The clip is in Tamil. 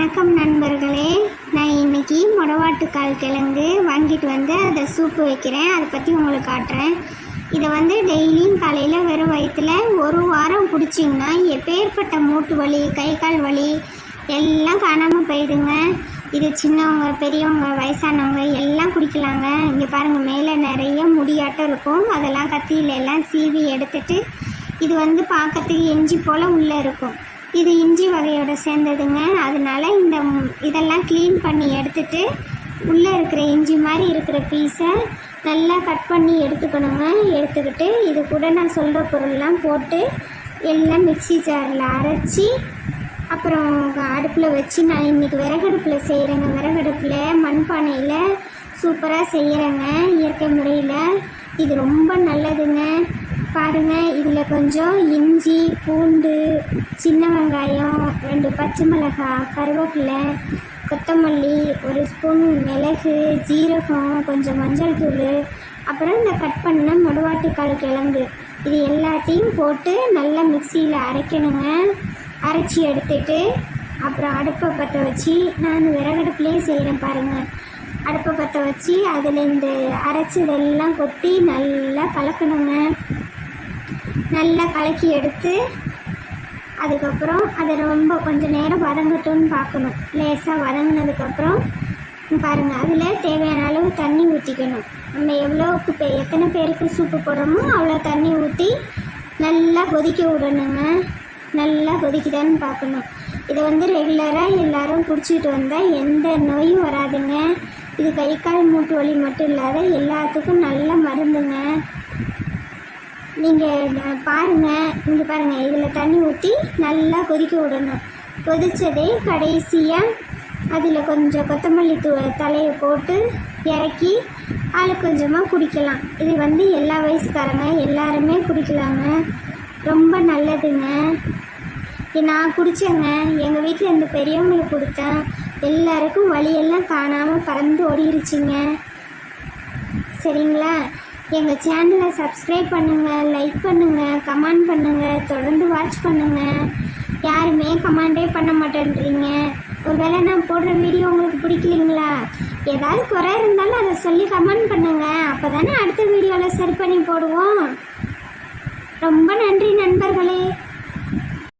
வணக்கம் நண்பர்களே. நான் இன்றைக்கி மொடவாட்டுக்கால் கிழங்கு வாங்கிட்டு வந்து அதை சூப்பு வைக்கிறேன். அதை பற்றி உங்களுக்கு காட்டுறேன். இதை வந்து டெய்லியும் காலையில் வெறும் வயிற்றில் ஒரு வாரம் குடிச்சிங்கன்னா எப்பேற்பட்ட மூட்டு வலி, கை கால் வலி எல்லாம் காணாமல் போயிடுங்க. இது சின்னவங்க, பெரியவங்க, வயசானவங்க எல்லாம் குடிக்கலாங்க. இங்கே பாருங்கள், மேலே நிறைய முடியாட்டம் இருக்கும். அதெல்லாம் கத்தியில எல்லாம் சீவி எடுத்துட்டு, இது வந்து பார்க்கறதுக்கு இஞ்சி போல் உள்ளே இருக்கும். இது இஞ்சி வகையோட சேர்ந்ததுங்க. அதனால இதெல்லாம் க்ளீன் பண்ணி எடுத்துட்டு உள்ளே இருக்கிற இஞ்சி மாதிரி இருக்கிற பீஸை நல்லா கட் பண்ணி எடுத்துக்கணுங்க. எடுத்துக்கிட்டு இது கூட நான் சொல்கிற பொருள்லாம் போட்டு எல்லாம் மிக்ஸி ஜாரில் அரைச்சி அப்புறம் அடுப்பில் வச்சு நான் இன்றைக்கி விறகடுப்பில் செய்கிறேங்க. விறகடுப்பில் மண்பானையில் சூப்பராக செய்கிறேங்க, இயற்கை முறையில். இது ரொம்ப நல்லதுங்க. பாருங்கள், இதில் கொஞ்சம் இஞ்சி, பூண்டு, சின்ன வெங்காயம், 2 பச்சை மிளகாய், கருவேப்பிலை, கொத்தமல்லி, 1 ஸ்பூன் மிளகு, ஜீரகம், கொஞ்சம் மஞ்சள் தூள், அப்புறம் இந்த கட் பண்ண மொடவாட்டுக்கால் கிழங்கு, இது எல்லாத்தையும் போட்டு நல்லா மிக்சியில் அரைக்கணுங்க. அரைச்சி எடுத்துட்டு அப்புறம் அடுப்பை பற்ற வச்சு, நான் விறகடுப்புலேயே செய்கிறேன் பாருங்கள். அடுப்பை பற்ற வச்சு அதில் இந்த அரைச்சதெல்லாம் கொட்டி நல்லா கலக்கணுங்க. நல்லா கலக்கி எடுத்து அதுக்கப்புறம் அதை ரொம்ப கொஞ்சம் நேரம் வதங்கட்டும்னு பார்க்கணும். லேசாக வதங்கினதுக்கப்புறம் பாருங்கள், அதில் தேவையான அளவு தண்ணி ஊற்றிக்கணும். நம்ம எவ்வளோக்கு எத்தனை பேருக்கு சூப்பு போடுறோமோ அவ்வளோ தண்ணி ஊற்றி நல்லா கொதிக்க விடணுங்க. நல்லா கொதிக்குதான்னு பார்க்கணும். இதை வந்து ரெகுலராக எல்லோரும் குடிச்சிட்டு வந்தால் எந்த நோயும் வராதுங்க. இது கை கால் மூட்டு வலி மட்டும் இல்லாத எல்லாத்துக்கும் நல்ல மருந்துங்க. நீங்கள் பாருங்கள், இங்கே பாருங்கள், இதில் தண்ணி ஊற்றி நல்லா கொதிக்க விடணும். கொதித்ததே கடைசியாக அதில் கொஞ்சம் கொத்தமல்லி தலையை போட்டு இறக்கி ஆள் கொஞ்சமாக குடிக்கலாம். இது வந்து எல்லா வயசுக்காரங்க எல்லாருமே குடிக்கலாங்க. ரொம்ப நல்லதுங்க. நான் குடித்தேங்க. எங்கள் வீட்டில் இந்த பெரியவங்களுக்கு கொடுத்தேன். எல்லாருக்கும் வலியெல்லாம் காணாமல் பறந்து ஓடிருச்சுங்க. சரிங்களா? எங்கள் சேனலை சப்ஸ்கிரைப் பண்ணுங்கள், லைக் பண்ணுங்கள், கமெண்ட் பண்ணுங்கள், தொடர்ந்து வாட்ச் பண்ணுங்கள். யாருமே கமெண்டே பண்ண மாட்டேன்றீங்க. ஒருவேளை நான் போடுற வீடியோ உங்களுக்கு பிடிக்கலிங்களா? ஏதாவது குறை இருந்தாலும் அதை சொல்லி கமெண்ட் பண்ணுங்கள். அப்போ தானே அடுத்த வீடியோவில் சரி பண்ணி போடுவோம். ரொம்ப நன்றி நண்பர்களே.